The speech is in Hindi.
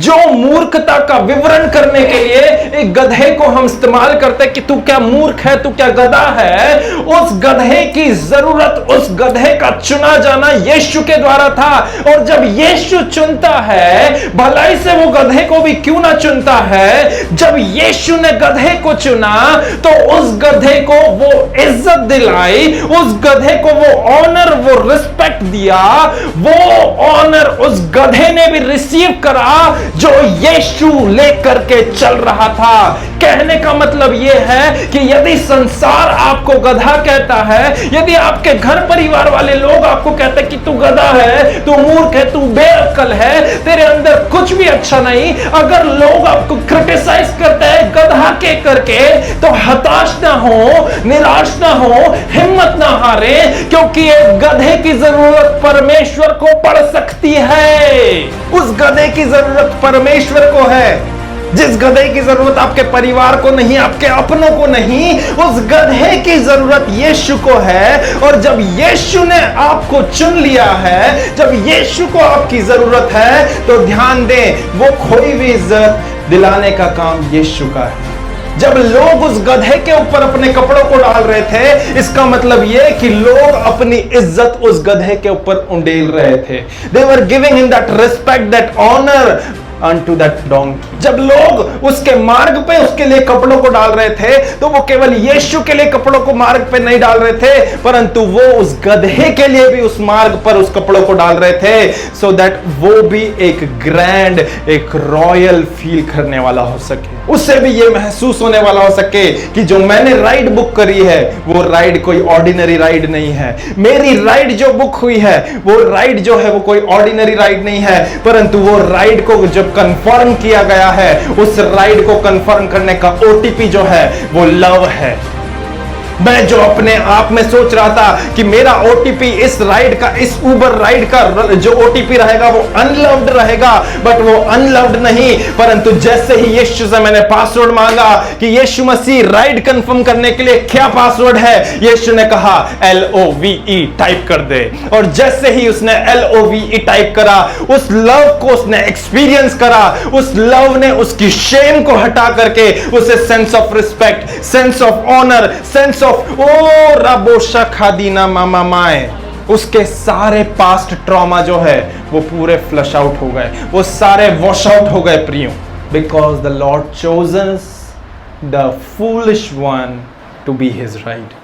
जो मूर्खता का विवरण करने के लिए एक गधे को हम इस्तेमाल करते कि तू क्या मूर्ख है, तू क्या गधा है, उस गधे की जरूरत, उस गधे का चुना जाना यीशु के द्वारा था। और जब यीशु चुनता है, भलाई से वो गधे को भी क्यों ना चुनता है, जब यीशु ने गधे को चुना तो उस गधे को वो इज्जत दिलाई, उस गधे को वो ऑनर, वो रिस्पेक्ट दिया, वो ऑनर उस गधे ने भी रिसीव करा जो यीशु लेकर के चल रहा था। कहने का मतलब यह है कि यदि संसार आपको गधा कहता है, यदि आपके घर परिवार वाले लोग आपको कहते हैं कि तू गधा है, तू मूर्ख है, तू बेअक्ल है, तेरे अंदर कुछ भी अच्छा नहीं, अगर लोग आपको क्रिटिसाइज करते हैं गधा के करके, तो हताश ना हो, निराश ना हो, हिम्मत ना हारे, क्योंकि एक गधे की जरूरत परमेश्वर को पड़ सकती है। उस गधे की जरूरत परमेश्वर को है। जिस गधे की जरूरत आपके परिवार को नहीं, आपके अपनों को नहीं, उस गधे की जरूरत यीशु को है। और जब यीशु ने आपको चुन लिया है, जब यीशु को आपकी जरूरत है, तो ध्यान दें, वो खोई हुई इज्जत दिलाने का काम यीशु का है। जब लोग उस गधे के ऊपर अपने कपड़ों को डाल रहे थे, इसका मतलब यह कि लोग अपनी इज्जत उस गधे के ऊपर उंडेल रहे थे। They were giving him that respect, that honor unto that donkey। जब लोग उसके मार्ग पे उसके लिए कपड़ों को डाल रहे थे, तो वो केवल यीशु के लिए कपड़ों को मार्ग पे नहीं डाल रहे थे, परंतु वो उस गधे के लिए भी उस मार्ग पर उस कपड़ों को डाल रहे थे, सो दैट वो भी एक ग्रैंड, एक रॉयल फील करने वाला हो सके, उससे भी ये महसूस होने वाला हो सके कि जो मैंने राइड बुक करी है, वो राइड कोई ऑर्डिनरी राइड नहीं है। मेरी राइड जो बुक हुई है, वो राइड जो है वो कोई ऑर्डिनरी राइड नहीं है, परंतु वो राइड को जब कंफर्म किया गया है, उस राइड को कंफर्म करने का ओटीपी जो है वो लव है। मैं जो अपने आप में सोच रहा था कि मेरा ओटीपी इस राइड का, इस उबर राइड का जो ओटीपी रहेगा वो अनलव्ड रहेगा, बट वो अनलव्ड नहीं, परंतु जैसे ही यीशु से मैंने पासवर्ड मांगा कि यीशु मसीह राइड कंफर्म करने के लिए क्या पासवर्ड है, यीशु ने कहा LOVE टाइप कर दे। और जैसे ही उसने LOVE टाइप करा, उस लव को उसने एक्सपीरियंस करा, उस लव ने उसकी शेम को हटा करके उसे sense of respect, sense of honour, sense of रबोशा खादीना मामा माए, उसके सारे पास्ट ट्रॉमा जो है वो पूरे फ्लश आउट हो गए, वो सारे वॉश आउट हो गए प्रियो, बिकॉज द लॉर्ड चोजन्स the foolish one to be his ride.